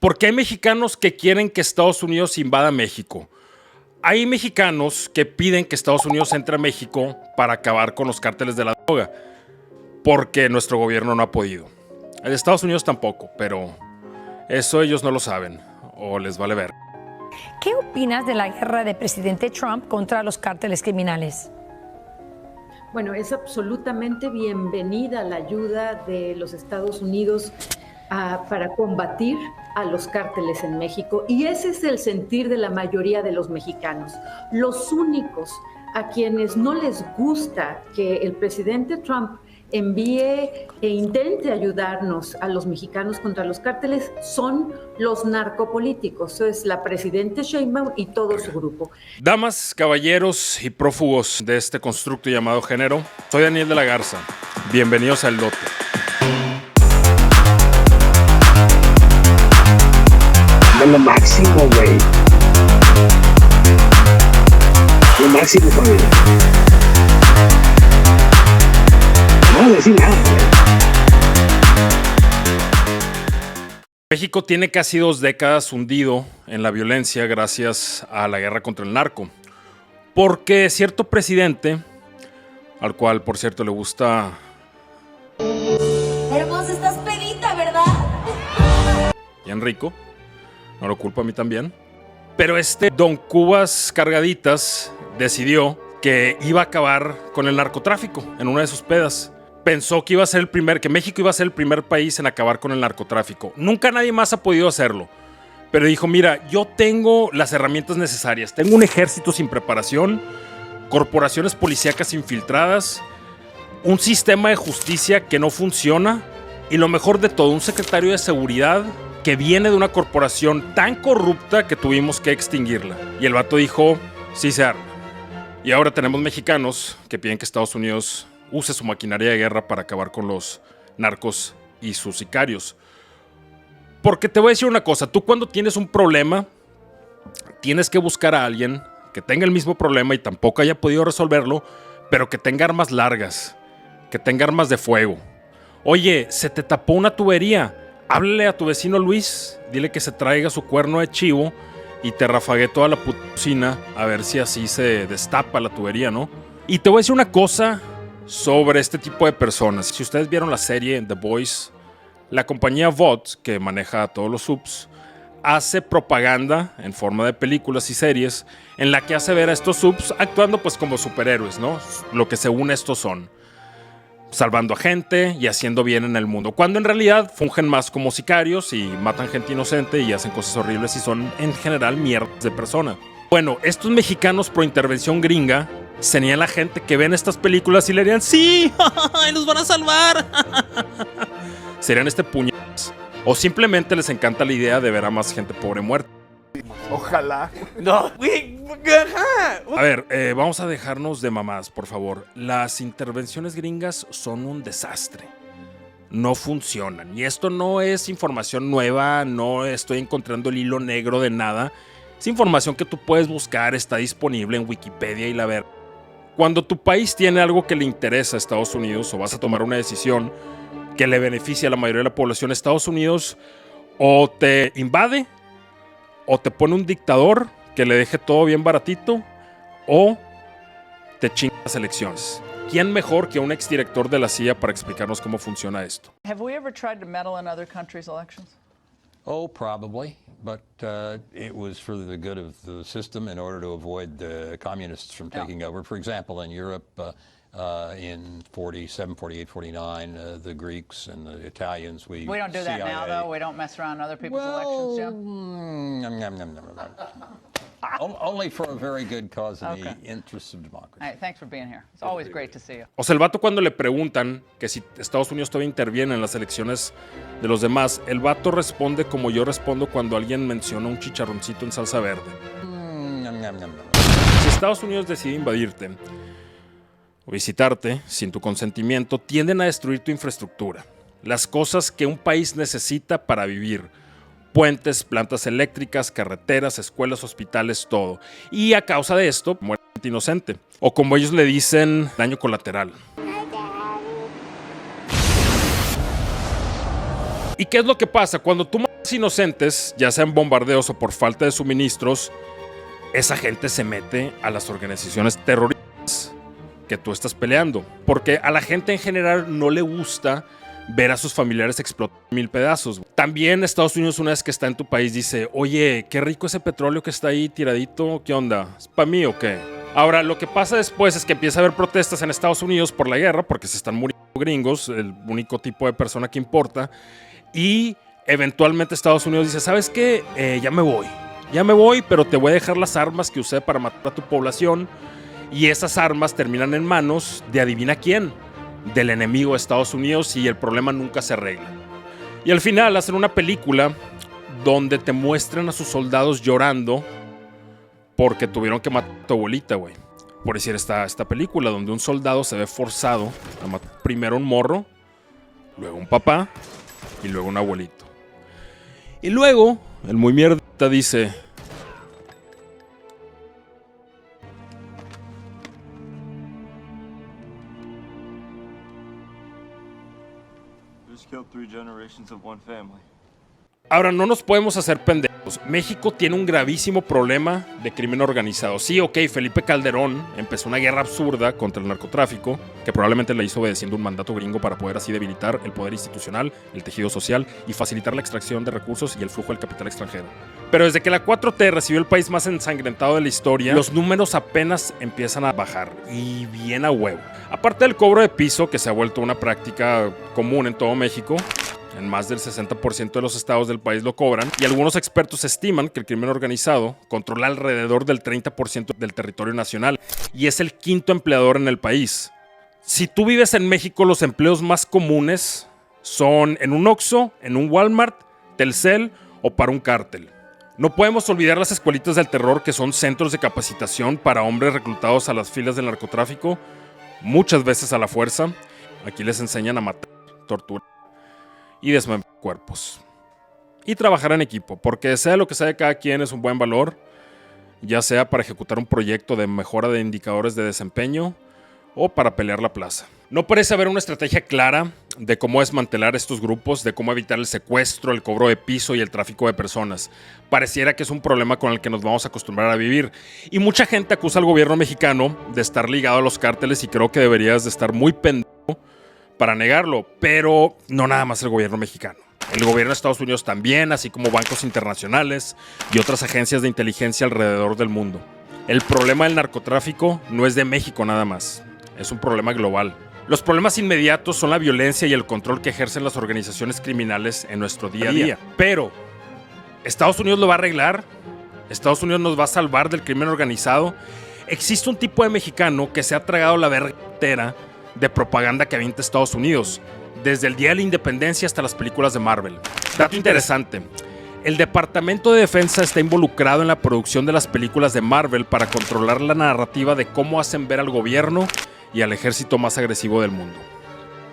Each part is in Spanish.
Porque hay mexicanos que quieren que Estados Unidos invada México. Hay mexicanos que piden que Estados Unidos entre a México para acabar con los cárteles de la droga. Porque nuestro gobierno no ha podido. El de Estados Unidos tampoco, pero eso ellos no lo saben. O les vale ver. ¿Qué opinas de la guerra del presidente Trump contra los cárteles criminales? Bueno, es absolutamente bienvenida la ayuda de los Estados Unidos para combatir a los cárteles en México. Y ese es el sentir de la mayoría de los mexicanos. Los únicos a quienes no les gusta que el presidente Trump envíe e intente ayudarnos a los mexicanos contra los cárteles son los narcopolíticos. Eso es la presidenta Sheinbaum y todo su grupo. Damas, caballeros y prófugos de este constructo llamado género, soy Daniel de la Garza. Bienvenidos al Lote. Lo máximo, güey. Lo máximo, familia. No voy a decir nada, güey. México tiene casi 2 décadas hundido en la violencia gracias a la guerra contra el narco. Porque cierto presidente, al cual por cierto le gusta... Hermosa, estás pedita, ¿verdad? Bien rico, no lo culpo a mí también. Pero Don Cubas Cargaditas decidió que iba a acabar con el narcotráfico en una de sus pedas. Pensó que México iba a ser el primer país en acabar con el narcotráfico. Nunca nadie más ha podido hacerlo. Pero dijo, mira, yo tengo las herramientas necesarias. Tengo un ejército sin preparación, corporaciones policíacas infiltradas, un sistema de justicia que no funciona y lo mejor de todo, un secretario de seguridad que viene de una corporación tan corrupta que tuvimos que extinguirla. Y el vato dijo, sí se arma. Y ahora tenemos mexicanos que piden que Estados Unidos use su maquinaria de guerra para acabar con los narcos y sus sicarios. Porque te voy a decir una cosa, tú cuando tienes un problema, tienes que buscar a alguien que tenga el mismo problema y tampoco haya podido resolverlo, pero que tenga armas largas, que tenga armas de fuego. Oye, se te tapó una tubería, háblale a tu vecino Luis, dile que se traiga su cuerno de chivo y te rafagué toda la cocina a ver si así se destapa la tubería, ¿no? Y te voy a decir una cosa sobre este tipo de personas. Si ustedes vieron la serie The Boys, la compañía VOD, que maneja todos los subs, hace propaganda en forma de películas y series en la que hace ver a estos subs actuando pues como superhéroes, ¿no? Lo que según estos son, salvando a gente y haciendo bien en el mundo, cuando en realidad fungen más como sicarios y matan gente inocente y hacen cosas horribles y son en general mierdas de persona. Bueno, estos mexicanos pro intervención gringa serían la gente que ven estas películas y le dirían ¡sí! ¡Nos van a salvar! Serían puñetas. O simplemente les encanta la idea de ver a más gente pobre muerta. Ojalá. No, güey. A ver, vamos a dejarnos de mamadas, por favor. Las intervenciones gringas son un desastre. No funcionan. Y esto no es información nueva, no estoy encontrando el hilo negro de nada. Es información que tú puedes buscar, está disponible en Wikipedia y la ver. Cuando tu país tiene algo que le interesa a Estados Unidos o vas a tomar una decisión que le beneficia a la mayoría de la población, Estados Unidos o te invade o te pone un dictador que le deje todo bien baratito o te chinga las elecciones. ¿Quién mejor que un exdirector de la CIA para explicarnos cómo funciona esto? Have we ever tried to meddle in other countries' elections? Oh, probably, but it was for the good of the system in order to avoid the communists from taking over. For example, in Europe, in 47, 48, 49, the Greeks and the Italians, We don't do that now, though. We don't mess around other people's elections, Only for a very good cause in the interests of democracy. All right, thanks for being here. It's always great to see you. O sea, el vato cuando le preguntan que si Estados Unidos todavía interviene en las elecciones de los demás, el vato responde como yo respondo cuando alguien menciona un chicharroncito en salsa verde. Si Estados Unidos decide invadirte o visitarte sin tu consentimiento, tienden a destruir tu infraestructura. Las cosas que un país necesita para vivir. Puentes, plantas eléctricas, carreteras, escuelas, hospitales, todo. Y a causa de esto, muere gente inocente. O como ellos le dicen, daño colateral. ¿Y qué es lo que pasa? Cuando tú matas muertes inocentes, ya sean bombardeos o por falta de suministros, esa gente se mete a las organizaciones terroristas que tú estás peleando. Porque a la gente en general no le gusta ver a sus familiares explotar en 1000 pedazos. También Estados Unidos, una vez que está en tu país, dice, oye, qué rico ese petróleo que está ahí tiradito, ¿qué onda? ¿Es para mí o qué? Ahora, lo que pasa después es que empieza a haber protestas en Estados Unidos por la guerra, porque se están muriendo gringos, el único tipo de persona que importa, y eventualmente Estados Unidos dice, ¿sabes qué? Ya me voy, pero te voy a dejar las armas que usé para matar a tu población, y esas armas terminan en manos de adivina quién, del enemigo de Estados Unidos, y el problema nunca se arregla. Y al final hacen una película donde te muestran a sus soldados llorando porque tuvieron que matar a tu abuelita, güey. Por decir esta película donde un soldado se ve forzado a matar primero un morro, luego un papá y luego un abuelito. Y luego el muy mierdita dice, ahora no nos podemos hacer pendejos. México tiene un gravísimo problema de crimen organizado. Sí, ok, Felipe Calderón empezó una guerra absurda contra el narcotráfico, que probablemente la hizo obedeciendo un mandato gringo para poder así debilitar el poder institucional, el tejido social y facilitar la extracción de recursos y el flujo del capital extranjero. Pero desde que la 4T recibió el país más ensangrentado de la historia, los números apenas empiezan a bajar, y bien a huevo. Aparte del cobro de piso, que se ha vuelto una práctica común en todo México, en más del 60% de los estados del país lo cobran, y algunos expertos estiman que el crimen organizado controla alrededor del 30% del territorio nacional y es el quinto empleador en el país. Si tú vives en México, los empleos más comunes son en un Oxxo, en un Walmart, Telcel o para un cártel. No podemos olvidar las escuelitas del terror, que son centros de capacitación para hombres reclutados a las filas del narcotráfico, muchas veces a la fuerza. Aquí les enseñan a matar, torturar y desmembrar cuerpos. Y trabajar en equipo, porque sea lo que sea de cada quien es un buen valor, ya sea para ejecutar un proyecto de mejora de indicadores de desempeño o para pelear la plaza. No parece haber una estrategia clara de cómo desmantelar estos grupos, de cómo evitar el secuestro, el cobro de piso y el tráfico de personas. Pareciera que es un problema con el que nos vamos a acostumbrar a vivir. Y mucha gente acusa al gobierno mexicano de estar ligado a los cárteles, y creo que deberías de estar muy pendejo para negarlo, pero no nada más el gobierno mexicano. El gobierno de Estados Unidos también, así como bancos internacionales y otras agencias de inteligencia alrededor del mundo. El problema del narcotráfico no es de México nada más, es un problema global. Los problemas inmediatos son la violencia y el control que ejercen las organizaciones criminales en nuestro día a día. Pero, ¿Estados Unidos lo va a arreglar? ¿Estados Unidos nos va a salvar del crimen organizado? Existe un tipo de mexicano que se ha tragado la verga entera de propaganda que avienta Estados Unidos, desde el Día de la Independencia hasta las películas de Marvel. Dato interesante: el Departamento de Defensa está involucrado en la producción de las películas de Marvel para controlar la narrativa de cómo hacen ver al gobierno y al ejército más agresivo del mundo.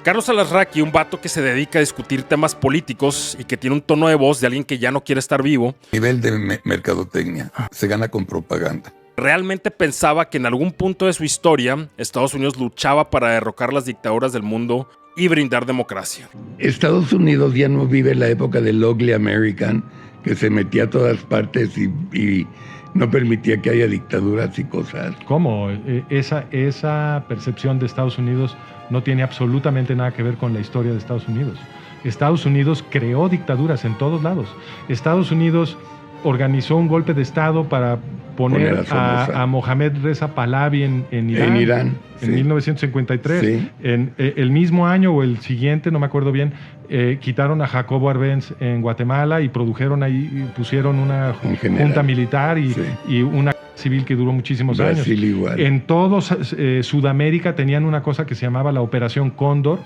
Carlos Alarraqui, un vato que se dedica a discutir temas políticos y que tiene un tono de voz de alguien que ya no quiere estar vivo, nivel de mercadotecnia se gana con propaganda. Realmente pensaba que en algún punto de su historia Estados Unidos luchaba para derrocar las dictaduras del mundo y brindar democracia. Estados Unidos ya no vive la época del ugly American, que se metía a todas partes y no permitía que haya dictaduras y cosas. ¿Cómo? Esa percepción de Estados Unidos no tiene absolutamente nada que ver con la historia de Estados Unidos. Estados Unidos creó dictaduras en todos lados. Estados Unidos organizó un golpe de Estado para poner a Mohamed Reza Pahlavi en Irán, en 1953. Sí. En el mismo año o el siguiente, no me acuerdo bien, quitaron a Jacobo Arbenz en Guatemala y pusieron una junta militar y una civil que duró muchísimos años. Igual. En todo Sudamérica tenían una cosa que se llamaba la Operación Cóndor.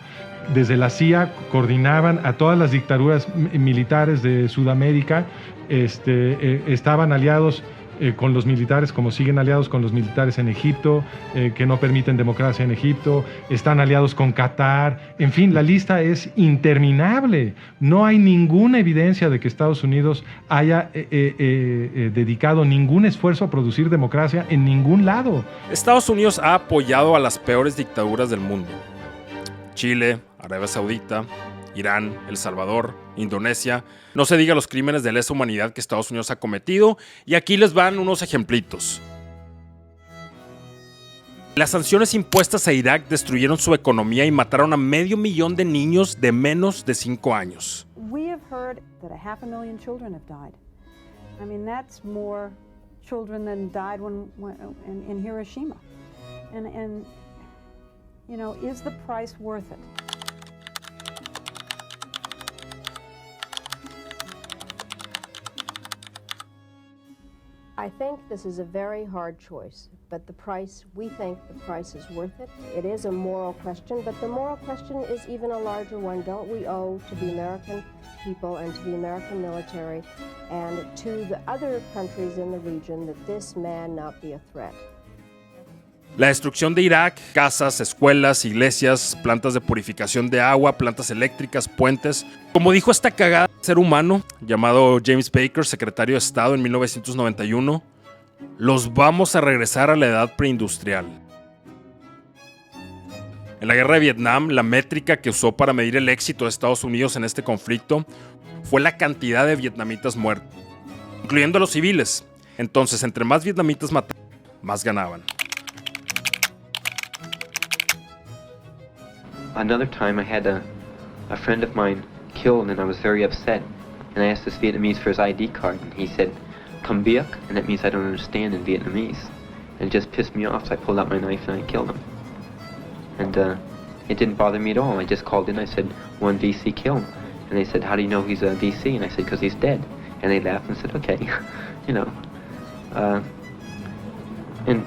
Desde la CIA coordinaban a todas las dictaduras militares de Sudamérica. Estaban aliados con los militares, como siguen aliados con los militares en Egipto, que no permiten democracia en Egipto, están aliados con Qatar, en fin, la lista es interminable. No hay ninguna evidencia de que Estados Unidos haya dedicado ningún esfuerzo a producir democracia en ningún lado. Estados Unidos ha apoyado a las peores dictaduras del mundo: Chile, Arabia Saudita, Irán, El Salvador, Indonesia. No se diga los crímenes de lesa humanidad que Estados Unidos ha cometido, y aquí les van unos ejemplitos. Las sanciones impuestas a Irak destruyeron su economía y mataron a 500,000 de niños de menos de 5 años. We have heard that 500,000 children have died. I mean, that's more children than died in Hiroshima. And you know, is the price worth it? I think this is a very hard choice, but we think the price is worth it. It is a moral question, but the moral question is even a larger one. Don't we owe to the American people and to the American military and to the other countries in the region that this man not be a threat? La destrucción de Irak, casas, escuelas, iglesias, plantas de purificación de agua, plantas eléctricas, puentes. Como dijo esta cagada ser humano llamado James Baker, secretario de Estado en 1991, los vamos a regresar a la edad preindustrial. En la guerra de Vietnam, la métrica que usó para medir el éxito de Estados Unidos en este conflicto fue la cantidad de vietnamitas muertos, incluyendo a los civiles. Entonces, entre más vietnamitas mataban, más ganaban. Another time I had a friend of mine killed and I was very upset. And I asked this Vietnamese for his ID card and he said, "Come Viet," and that means I don't understand in Vietnamese. And it just pissed me off, so I pulled out my knife and I killed him. And it didn't bother me at all. I just called in, I said, "One VC killed." And they said, "How do you know he's a VC?" And I said, "Because he's dead." And they laughed and said, "Okay." You know. And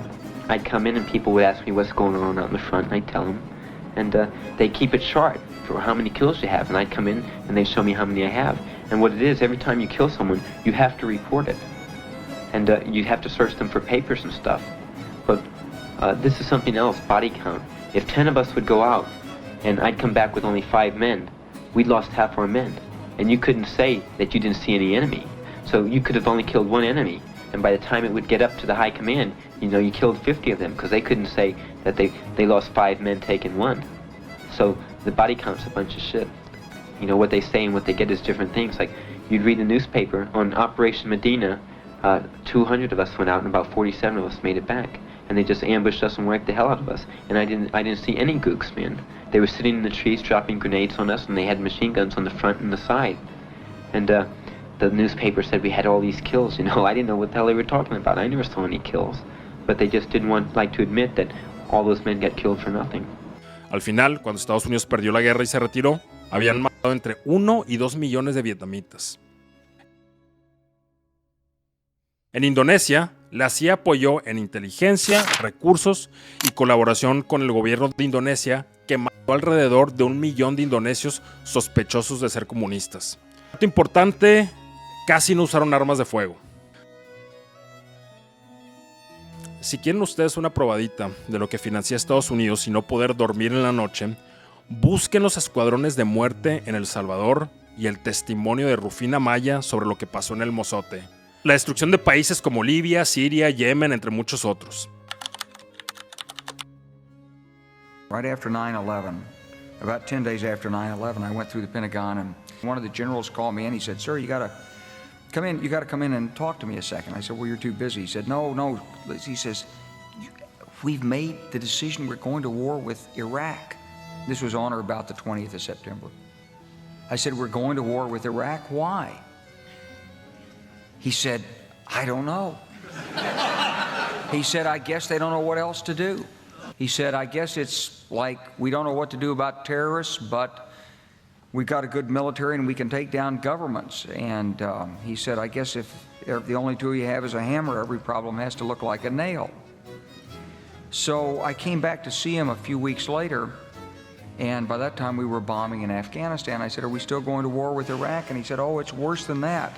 I'd come in and people would ask me what's going on out in the front and I'd tell them. And they keep it chart for how many kills you have. And I'd come in and they'd show me how many I have. And what it is, every time you kill someone, you have to report it. And you have to search them for papers and stuff. But this is something else, body count. If 10 of us would go out and I'd come back with only 5 men, we'd lost half our men. And you couldn't say that you didn't see any enemy. So you could have only killed 1 enemy. And by the time it would get up to the high command, you know, you killed 50 of them because they couldn't say that they lost 5 men taking 1. So the body count's a bunch of shit. You know, what they say and what they get is different things. Like, you'd read the newspaper, on Operation Medina, 200 of us went out and about 47 of us made it back. And they just ambushed us and whacked the hell out of us. And I didn't see any gooks, man. They were sitting in the trees dropping grenades on us and they had machine guns on the front and the side. And the newspaper said we had all these kills, you know. I didn't know what the hell they were talking about. I never saw any kills. But they just didn't like to admit that all those men got killed for nothing. Al final, cuando Estados Unidos perdió la guerra y se retiró, habían matado entre 1 y 2 millones de vietnamitas. En Indonesia, la CIA apoyó en inteligencia, recursos y colaboración con el gobierno de Indonesia, que mató alrededor de 1 millón de indonesios sospechosos de ser comunistas. Dato importante, casi no usaron armas de fuego. Si quieren ustedes una probadita de lo que financia Estados Unidos y no poder dormir en la noche, busquen los escuadrones de muerte en El Salvador y el testimonio de Rufina Maya sobre lo que pasó en el Mozote. La destrucción de países como Libia, Siria, Yemen, entre muchos otros. Right after 9/11, about 10 days after 9/11, I went through the Pentagon and one of the generals called me and he said, "Sir, you gotta come in and talk to me a second." I said, "Well, you're too busy." He said, No. He says, "We've made the decision, we're going to war with Iraq." This was on or about the 20th of September. I said, "We're going to war with Iraq, why?" He said, "I don't know." He said, "I guess they don't know what else to do." He said, "I guess it's like we don't know what to do about terrorists, but we've got a good military and we can take down governments." And he said, "I guess if the only tool you have is a hammer, every problem has to look like a nail." So I came back to see him a few weeks later, and by that time we were bombing in Afghanistan. I said, "Are we still going to war with Iraq?" And he said, "Oh, it's worse than that."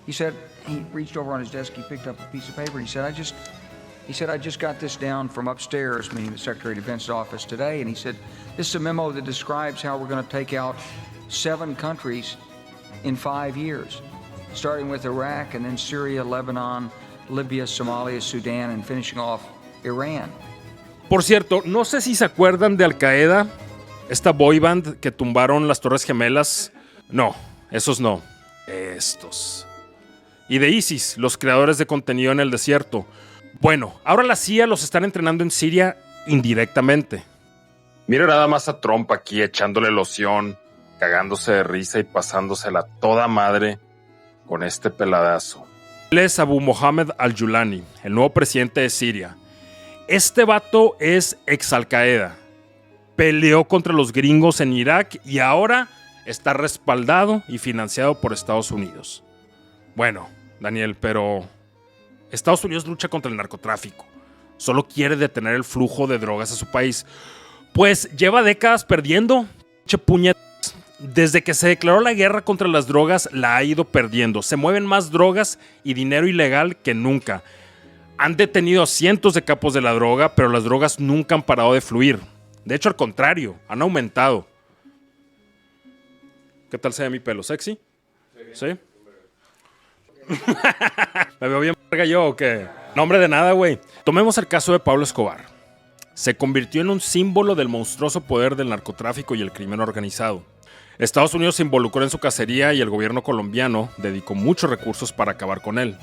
He said, he reached over on his desk, he picked up a piece of paper, and he said, I just got this down from upstairs, meaning the Secretary of Defense's office today, and he said, "This is a memo that describes how we're going to take out 7 countries in 5 years, starting with Iraq and then Syria, Lebanon, Libya, Somalia, Sudan, and finishing off Iran." Por cierto, no sé si se acuerdan de Al Qaeda, Esta boy band que tumbaron las Torres Gemelas. No, esos no. Estos. Y de ISIS, los creadores de contenido en el desierto. Bueno, ahora la CIA los están entrenando en Siria indirectamente. Mira nada más a Trump aquí echándole loción, cagándose de risa y pasándosela toda madre con este peladazo. Él es Abu Mohammed al-Julani, el nuevo presidente de Siria. Este vato es ex Al-Qaeda. Peleó contra los gringos en Irak y ahora está respaldado y financiado por Estados Unidos. Bueno, Daniel, pero Estados Unidos lucha contra el narcotráfico. Solo quiere detener el flujo de drogas a su país. Pues lleva décadas perdiendo. Desde que se declaró la guerra contra las drogas, la ha ido perdiendo. Se mueven más drogas y dinero ilegal que nunca. Han detenido a cientos de capos de la droga, pero las drogas nunca han parado de fluir. De hecho, al contrario, han aumentado. ¿Qué tal se ve mi pelo? ¿Sexy? ¿Sí? ¿Me veo bien verga yo o qué? No, hombre, de nada, güey. Tomemos el caso de Pablo Escobar. Se convirtió en un símbolo del monstruoso poder del narcotráfico y el crimen organizado. Estados Unidos se involucró en su cacería y el gobierno colombiano dedicó muchos recursos para acabar con él.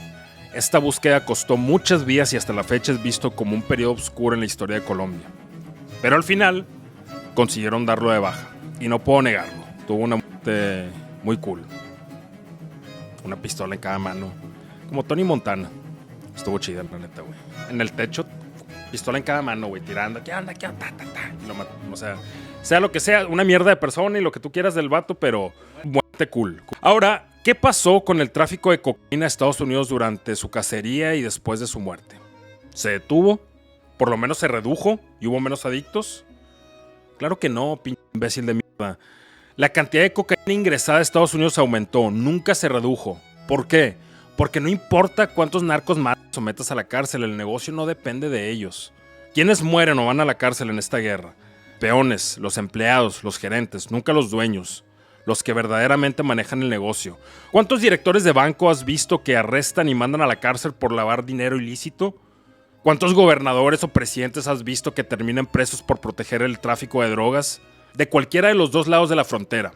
Esta búsqueda costó muchas vidas y hasta la fecha es visto como un periodo oscuro en la historia de Colombia. Pero al final consiguieron darlo de baja. Y no puedo negarlo. Tuvo una muerte muy cool. Una pistola en cada mano. Como Tony Montana. Estuvo chida, la neta, güey. En el techo, pistola en cada mano, güey, tirando. ¿Qué onda? ¿Qué onda? Y lo mató. O sea lo que sea, una mierda de persona y lo que tú quieras del vato, pero muerte cool. Ahora, ¿qué pasó con el tráfico de cocaína a Estados Unidos durante su cacería y después de su muerte? ¿Se detuvo? ¿Por lo menos se redujo y hubo menos adictos? Claro que no, pinche imbécil de mierda. La cantidad de cocaína ingresada a Estados Unidos aumentó, nunca se redujo. ¿Por qué? Porque no importa cuántos narcos matas o metas a la cárcel, el negocio no depende de ellos. ¿Quiénes mueren o van a la cárcel en esta guerra? Peones, los empleados, los gerentes, nunca los dueños, los que verdaderamente manejan el negocio. ¿Cuántos directores de banco has visto que arrestan y mandan a la cárcel por lavar dinero ilícito? ¿Cuántos gobernadores o presidentes has visto que terminan presos por proteger el tráfico de drogas? De cualquiera de los dos lados de la frontera.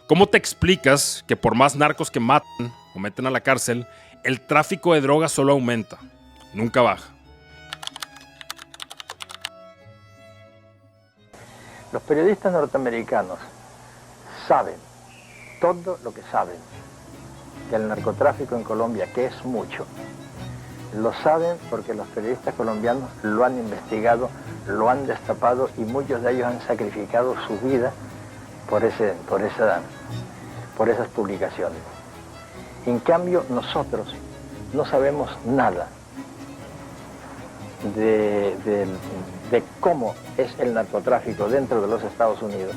¿Cómo te explicas que por más narcos que matan o meten a la cárcel, el tráfico de drogas solo aumenta, nunca baja? Los periodistas norteamericanos saben todo lo que saben del narcotráfico en Colombia, que es mucho. Lo saben porque los periodistas colombianos lo han investigado, lo han destapado y muchos de ellos han sacrificado su vida por esas publicaciones. En cambio, nosotros no sabemos nada de cómo es el narcotráfico dentro de los Estados Unidos,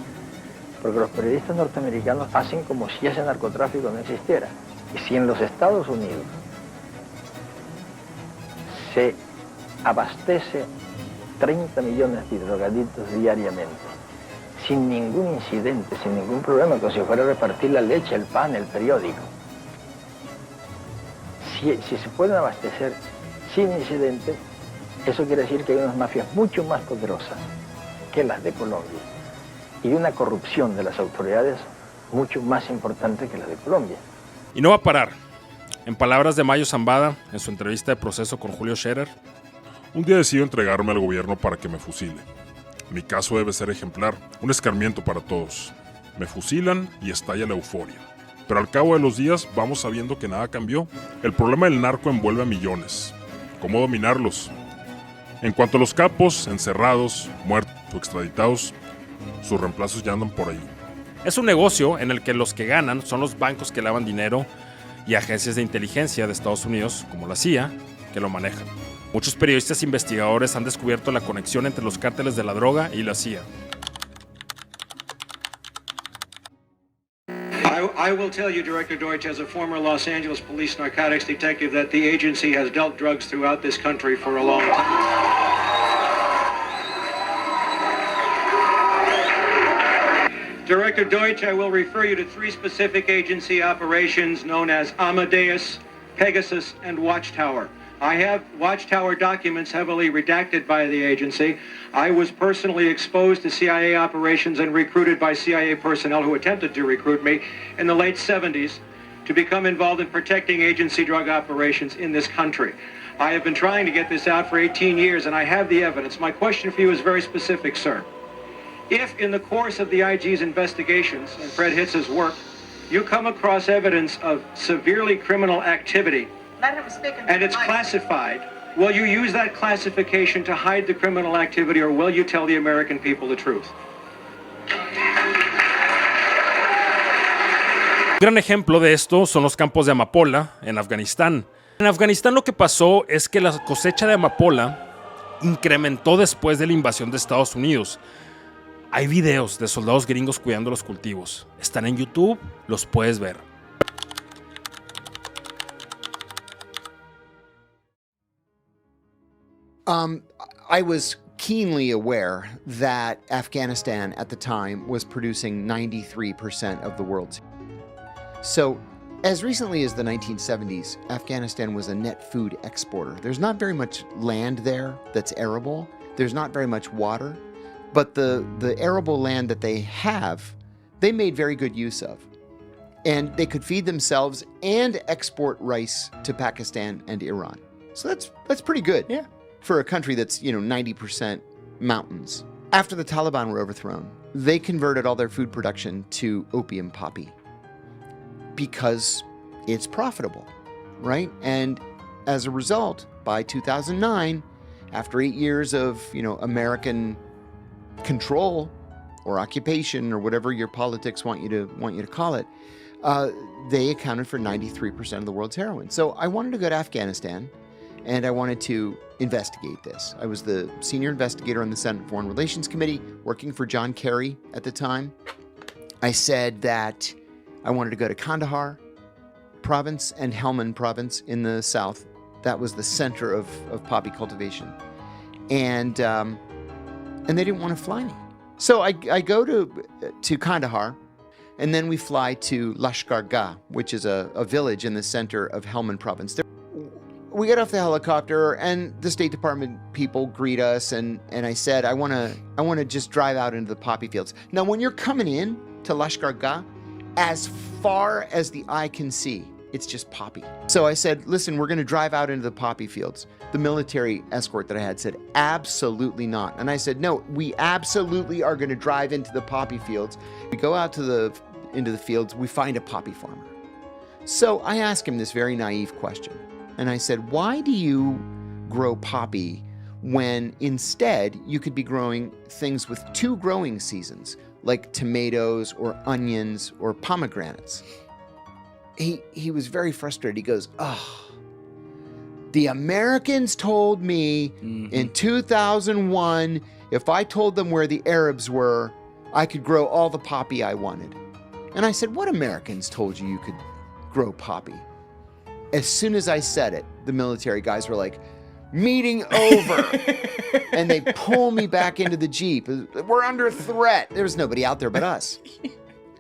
porque los periodistas norteamericanos hacen como si ese narcotráfico no existiera. Y si en los Estados Unidos se abastece 30 millones de drogadictos diariamente, sin ningún incidente, sin ningún problema, como si fuera a repartir la leche, el pan, el periódico. Si se pueden abastecer sin incidente, eso quiere decir que hay unas mafias mucho más poderosas que las de Colombia y una corrupción de las autoridades mucho más importante que la de Colombia. Y no va a parar. En palabras de Mayo Zambada, en su entrevista de proceso con Julio Scherer: un día decido entregarme al gobierno para que me fusile. Mi caso debe ser ejemplar, un escarmiento para todos. Me fusilan y estalla la euforia. Pero al cabo de los días vamos sabiendo que nada cambió. El problema del narco envuelve a millones. ¿Cómo dominarlos? En cuanto a los capos, encerrados, muertos o extraditados, sus reemplazos ya andan por ahí. Es un negocio en el que los que ganan son los bancos que lavan dinero y agencias de inteligencia de Estados Unidos, como la CIA, que lo manejan. Muchos periodistas e investigadores han descubierto la conexión entre los cárteles de la droga y la CIA. I will tell you, Director Deutsch, as a former Los Angeles Police narcotics detective, that the agency has dealt drugs throughout this country for a long time. Director Deutsch, I will refer you to 3 specific agency operations known as Amadeus, Pegasus, and Watchtower. I have Watchtower documents heavily redacted by the agency. I was personally exposed to CIA operations and recruited by CIA personnel who attempted to recruit me in the late 70s to become involved in protecting agency drug operations in this country. I have been trying to get this out for 18 years, and I have the evidence. My question for you is very specific, sir. If, in the course of the IG's investigations and Fred Hitz's work, you come across evidence of severely criminal activity, and it's classified, will you use that classification to hide the criminal activity, or will you tell the American people the truth? Un gran ejemplo de esto son los campos de amapola en Afganistán. En Afganistán lo que pasó es que la cosecha de amapola incrementó después de la invasión de Estados Unidos. Hay videos de soldados gringos cuidando los cultivos. Están en YouTube, los puedes ver. I was keenly aware that Afghanistan at the time was producing 93% of the world's. So, as recently as the 1970s, Afghanistan was a net food exporter. There's not very much land there that's arable. There's not very much water. But the arable land that they have, they made very good use of. And they could feed themselves and export rice to Pakistan and Iran. So that's pretty good. Yeah. For a country that's, 90% mountains. After the Taliban were overthrown, they converted all their food production to opium poppy because it's profitable, right? And as a result, by 2009, after 8 years of, American control or occupation or whatever your politics want you to call it, they accounted for 93% of the world's heroin. So I wanted to go to Afghanistan, and I wanted to investigate this. I was the senior investigator on the Senate Foreign Relations Committee, working for John Kerry at the time. I said that I wanted to go to Kandahar province and Helmand province in the south. That was the center of poppy cultivation. And they didn't want to fly me. So I go to Kandahar, and then we fly to Lashkar Gah, which is a village in the center of Helmand province. We get off the helicopter, and the State Department people greet us, and I said, I want to just drive out into the poppy fields. Now, when you're coming in to Lashkar Gah, as far as the eye can see, it's just poppy. So I said, listen, we're going to drive out into the poppy fields. The military escort that I had said, absolutely not. And I said, no, we absolutely are going to drive into the poppy fields. We go out into the fields, we find a poppy farmer. So I asked him this very naive question. And I said, why do you grow poppy when instead you could be growing things with 2 growing seasons, like tomatoes or onions or pomegranates? He was very frustrated. He goes, the Americans told me in 2001, if I told them where the Arabs were, I could grow all the poppy I wanted. And I said, what Americans told you could grow poppy? As soon as I said it, the military guys were like, meeting over. And they pull me back into the Jeep. We're under threat. There's nobody out there but us.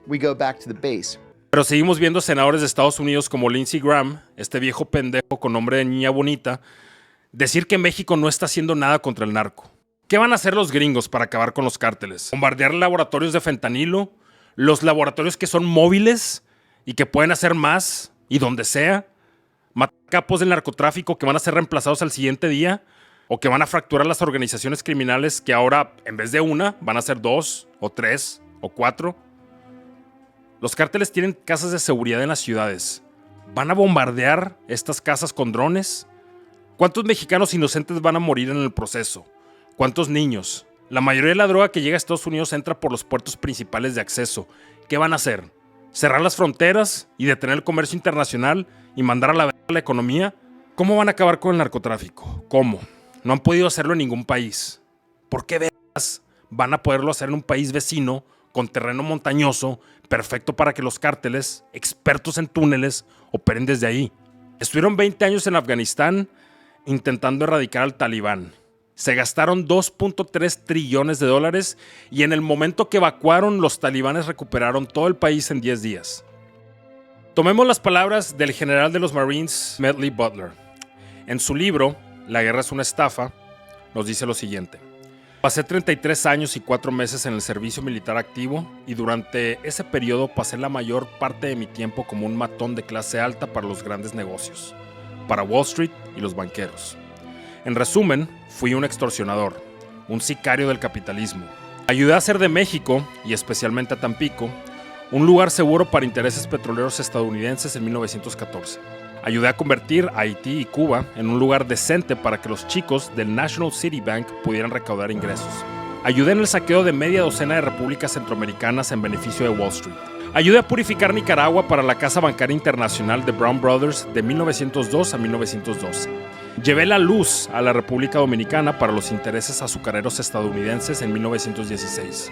We go back to the base. Pero seguimos viendo senadores de Estados Unidos como Lindsey Graham, este viejo pendejo con nombre de niña bonita, decir que México no está haciendo nada contra el narco. ¿Qué van a hacer los gringos para acabar con los cárteles? ¿Bombardear laboratorios de fentanilo? ¿Los laboratorios que son móviles y que pueden hacer más y donde sea? ¿Matar capos del narcotráfico que van a ser reemplazados al siguiente día? ¿O que van a fracturar las organizaciones criminales que ahora, en vez de una, van a ser 2 o 3 o 4? Los cárteles tienen casas de seguridad en las ciudades. ¿Van a bombardear estas casas con drones? ¿Cuántos mexicanos inocentes van a morir en el proceso? ¿Cuántos niños? La mayoría de la droga que llega a Estados Unidos entra por los puertos principales de acceso. ¿Qué van a hacer? ¿Cerrar las fronteras y detener el comercio internacional y mandar a la verga la economía? ¿Cómo van a acabar con el narcotráfico? ¿Cómo? No han podido hacerlo en ningún país. ¿Por qué vergas van a poderlo hacer en un país vecino con terreno montañoso, perfecto para que los cárteles, expertos en túneles, operen desde ahí? Estuvieron 20 años en Afganistán intentando erradicar al Talibán. Se gastaron $2.3 trillones y en el momento que evacuaron, los talibanes recuperaron todo el país en 10 días. Tomemos las palabras del general de los Marines, Medley Butler. En su libro, La guerra es una estafa, nos dice lo siguiente. Pasé 33 años y 4 meses en el servicio militar activo y durante ese periodo pasé la mayor parte de mi tiempo como un matón de clase alta para los grandes negocios, para Wall Street y los banqueros. En resumen, fui un extorsionador, un sicario del capitalismo. Ayudé a hacer de México, y especialmente a Tampico, un lugar seguro para intereses petroleros estadounidenses en 1914. Ayudé a convertir a Haití y Cuba en un lugar decente para que los chicos del National City Bank pudieran recaudar ingresos. Ayudé en el saqueo de media docena de repúblicas centroamericanas en beneficio de Wall Street. Ayudé a purificar Nicaragua para la Casa Bancaria Internacional de Brown Brothers de 1902 a 1912. Llevé la luz a la República Dominicana para los intereses azucareros estadounidenses en 1916.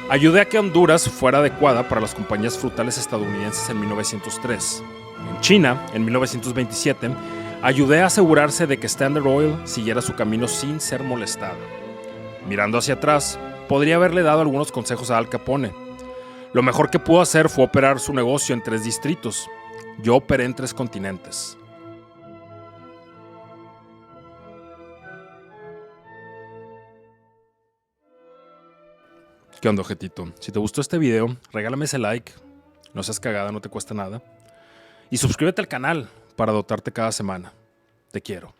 Ayudé a que Honduras fuera adecuada para las compañías frutales estadounidenses en 1903. En China, en 1927, ayudé a asegurarse de que Standard Oil siguiera su camino sin ser molestada. Mirando hacia atrás, podría haberle dado algunos consejos a Al Capone. Lo mejor que pudo hacer fue operar su negocio en 3 distritos. Yo operé en 3 continentes. ¿Qué onda, ojetito? Si te gustó este video, regálame ese like. No seas cagada, no te cuesta nada. Y suscríbete al canal para dotarte cada semana. Te quiero.